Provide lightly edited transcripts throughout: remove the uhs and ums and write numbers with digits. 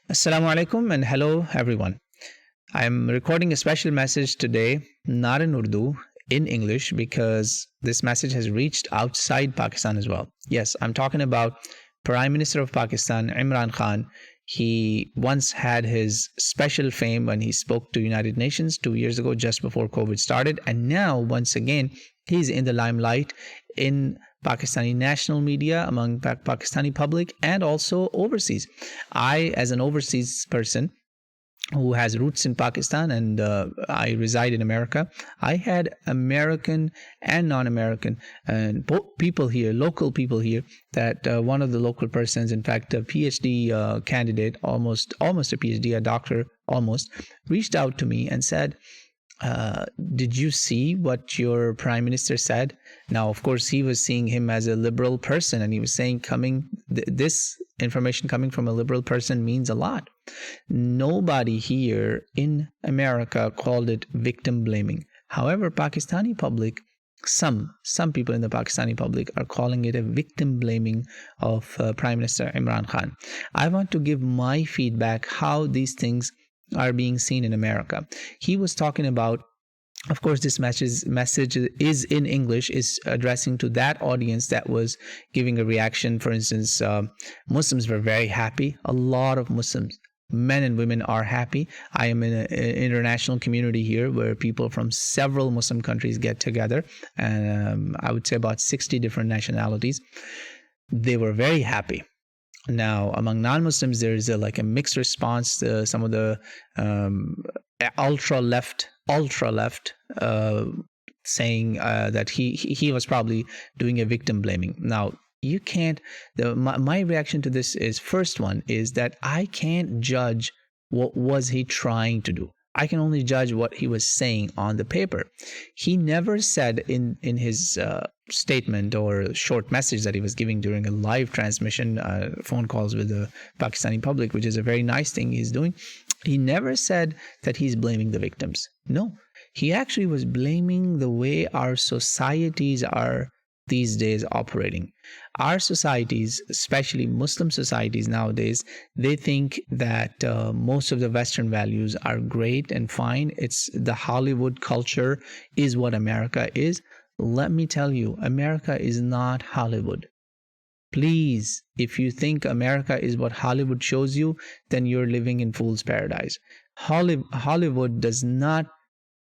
Assalamu alaikum and hello everyone. I'm recording a special message today, not in Urdu, in English, because this message has reached outside Pakistan as well. Yes, I'm talking about Prime Minister of Pakistan, Imran Khan. He once had his special fame when he spoke to United Nations 2 years ago, just before COVID started. And now, once again, he's in the limelight in Pakistani national media, among Pakistani public, and also overseas. I, as an overseas person who has roots in Pakistan and I reside in America, I had American and non-American and people here, local people here, that one of the local persons, in fact, a PhD candidate, almost a PhD, a doctor almost, reached out to me and said, did you see what your prime minister said? Now, of course, he was seeing him as a liberal person, and he was saying this information coming from a liberal person means a lot. Nobody here in America called it victim blaming. However, Pakistani public, some people in the Pakistani public are calling it a victim blaming of Prime Minister Imran Khan. I want to give my feedback how these things are being seen in America. He was talking about, of course, this message is in English, is addressing to that audience that was giving a reaction. For instance, Muslims were very happy. A lot of Muslims, men and women, are happy. I am in an international community here where people from several Muslim countries get together, and I would say about 60 different nationalities. They were very happy. Now, among non-Muslims, there is a mixed response to some of the ultra left saying that he was probably doing a victim blaming. Now, you can't. My reaction to this is, first one is that I can't judge what was he trying to do. I can only judge what he was saying on the paper. He never said in his statement or short message that he was giving during a live transmission, phone calls with the Pakistani public, which is a very nice thing he's doing. He never said that he's blaming the victims. No, he actually was blaming the way our societies are these days operating. Our societies, especially Muslim societies nowadays, they think that most of the Western values are great and fine. It's the Hollywood culture is what America is. Let me tell you, America is not Hollywood. Please, if you think America is what Hollywood shows you, then you're living in fool's paradise. Hollywood does not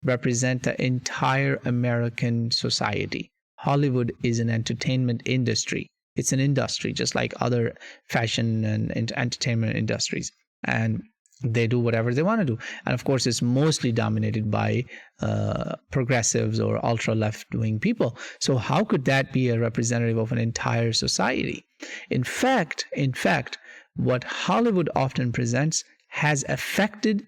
represent the entire American society. Hollywood is an entertainment industry. It's an industry just like other fashion and entertainment industries. And they do whatever they want to do. And of course, it's mostly dominated by progressives or ultra left-wing people. So how could that be a representative of an entire society? In fact, what Hollywood often presents has affected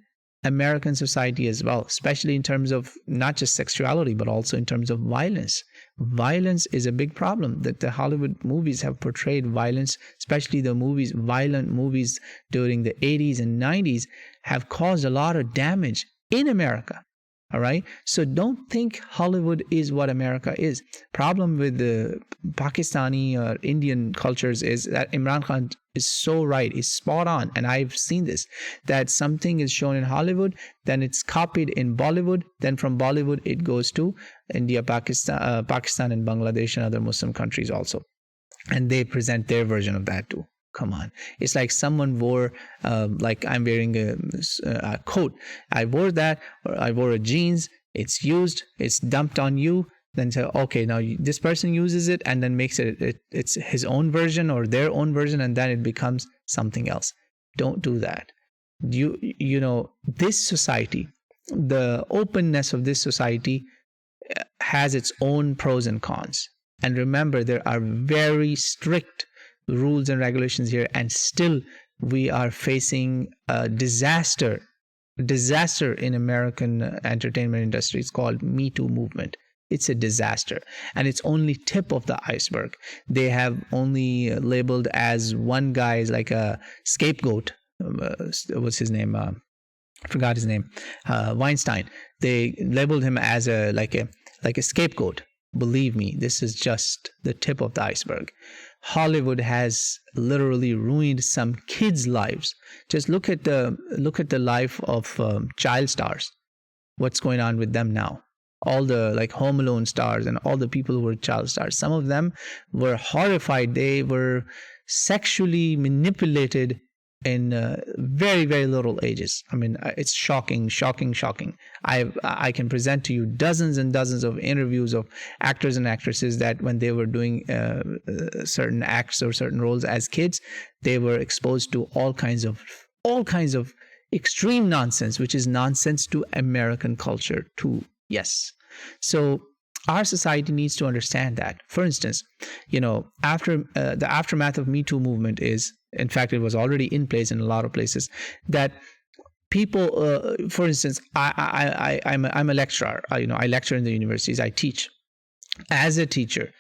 American society as well, especially in terms of not just sexuality, but also in terms of violence. Violence is a big problem. That the Hollywood movies have portrayed violence, especially the violent movies during the 80s and 90s, have caused a lot of damage in America. All right. So don't think Hollywood is what America is. Problem with the Pakistani or Indian cultures is that Imran Khan is so right, is spot on. And I've seen this, that something is shown in Hollywood, then it's copied in Bollywood, then from Bollywood it goes to India, Pakistan and Bangladesh and other Muslim countries also. And they present their version of that too. Come on. It's like someone wore, like I'm wearing a coat. I wore that, or I wore a jeans. It's used, it's dumped on you. Then say, okay, now this person uses it and then makes it's his own version or their own version, and then it becomes something else. Don't do that. You know, this society, the openness of this society has its own pros and cons. And remember, there are very strict rules and regulations here, and still we are facing a disaster in American entertainment industry. It's called Me Too movement. It's a disaster, and it's only tip of the iceberg. They have only labeled as one guy is like a scapegoat. What's his name? I forgot his name. Weinstein. They labeled him as a scapegoat. Believe me, this is just the tip of the iceberg. Hollywood has literally ruined some kids' lives. Just look at the life of child stars. What's going on with them now? All the like Home Alone stars and all the people who were child stars. Some of them were horrified. They were sexually manipulated in very, very little ages. I mean, it's shocking. I can present to you dozens and dozens of interviews of actors and actresses that when they were doing certain acts or certain roles as kids, they were exposed to all kinds of extreme nonsense, which is nonsense to American culture too. Yes. So our society needs to understand that. For instance, after the aftermath of Me Too movement is, in fact, it was already in place in a lot of places, that people, for instance, I'm a lecturer. I lecture in the universities. I teach as a teacher,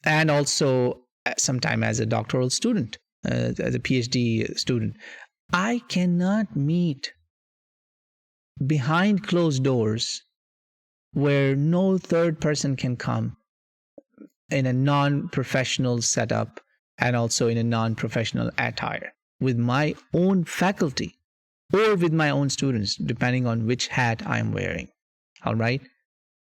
and also sometime as a doctoral student, as a PhD student. I cannot meet behind closed doors where no third person can come in a non-professional setup and also in a non-professional attire with my own faculty or with my own students, depending on which hat I'm wearing. All right?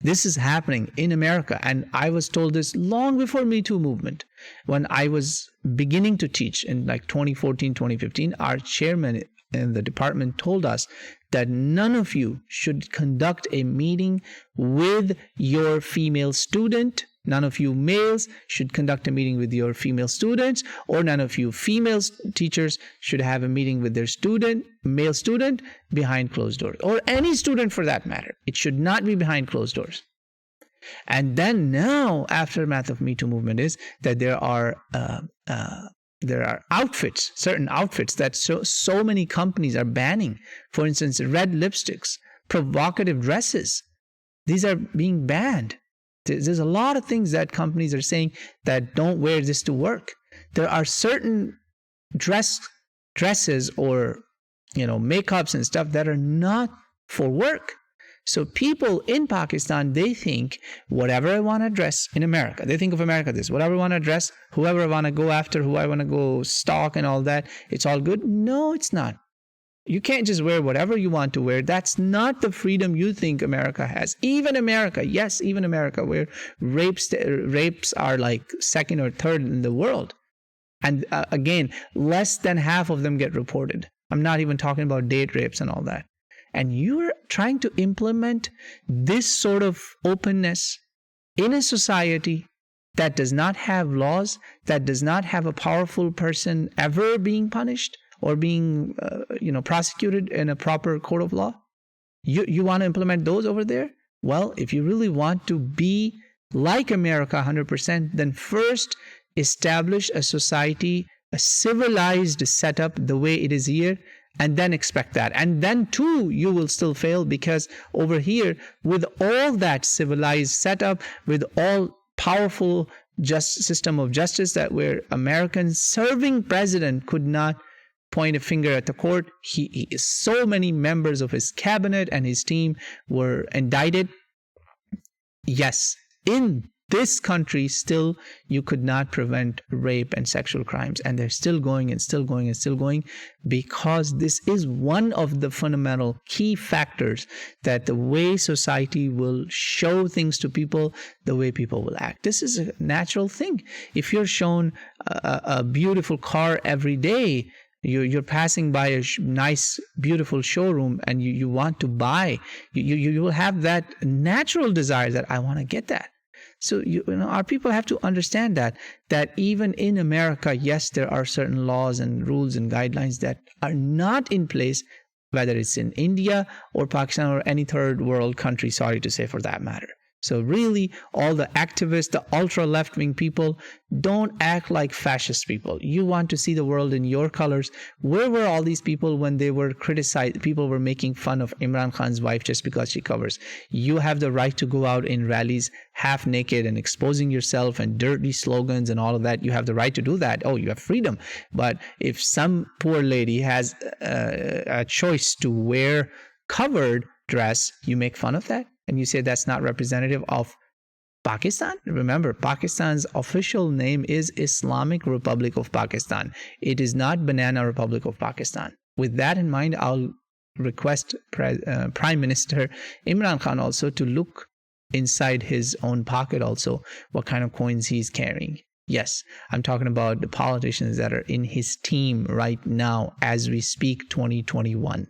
This is happening in America, and I was told this long before Me Too movement. When I was beginning to teach in like 2014, 2015, our chairman in the department told us that none of you should conduct a meeting with your female student. None of you males should conduct a meeting with your female students, or none of you female teachers should have a meeting with their male student behind closed doors, or any student for that matter. It should not be behind closed doors. And then now, aftermath of Me Too movement is that there are outfits, certain outfits that so many companies are banning. For instance, red lipsticks, provocative dresses. These are being banned. There's a lot of things that companies are saying that don't wear this to work. There are certain dresses or makeups and stuff that are not for work. So people in Pakistan, they think whatever I want to dress in America, they think of America this, whatever I want to dress, whoever I want to go after, who I want to go stalk and all that, it's all good. No, it's not. You can't just wear whatever you want to wear. That's not the freedom you think America has. Even America, yes, even America, where rapes are like second or third in the world. And again, less than half of them get reported. I'm not even talking about date rapes and all that. And you're trying to implement this sort of openness in a society that does not have laws, that does not have a powerful person ever being punished or being prosecuted in a proper court of law. You want to implement those over there? Well, if you really want to be like America 100%, then first establish a society, a civilized setup the way it is here, and then expect that. And then too, you will still fail, because over here, with all that civilized setup, with all powerful system of justice that where American serving president could not point a finger at the court, so many members of his cabinet and his team were indicted. Yes, in this country, still, you could not prevent rape and sexual crimes. And they're still going and still going and still going, because this is one of the fundamental key factors that the way society will show things to people, the way people will act. This is a natural thing. If you're shown a beautiful car every day, you're passing by a nice, beautiful showroom and you want to buy, you will have that natural desire that I want to get that. So our people have to understand that even in America, yes, there are certain laws and rules and guidelines that are not in place, whether it's in India or Pakistan or any third world country, sorry to say, for that matter. So really, all the activists, the ultra left-wing people, don't act like fascist people. You want to see the world in your colors. Where were all these people when they were criticized? People were making fun of Imran Khan's wife just because she covers. You have the right to go out in rallies half naked and exposing yourself and dirty slogans and all of that. You have the right to do that. Oh, you have freedom. But if some poor lady has a choice to wear covered dress, you make fun of that? And you say that's not representative of Pakistan? Remember, Pakistan's official name is Islamic Republic of Pakistan. It is not Banana Republic of Pakistan. With that in mind, I'll request Prime Minister Imran Khan also to look inside his own pocket also what kind of coins he's carrying. Yes, I'm talking about the politicians that are in his team right now as we speak, 2021.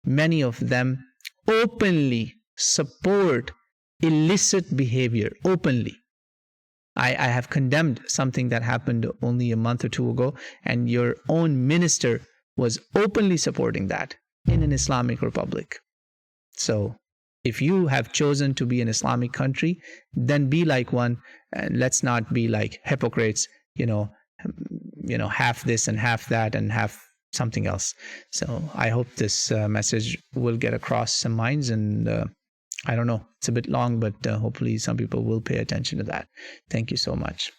Many of them openly support illicit behavior, openly. I have condemned something that happened only a month or two ago, and your own minister was openly supporting that in an Islamic republic. So if you have chosen to be an Islamic country, then be like one, and let's not be like hypocrites, half this and half that and half something else. So I hope this message will get across some minds, and I don't know, it's a bit long, but hopefully some people will pay attention to that. Thank you so much.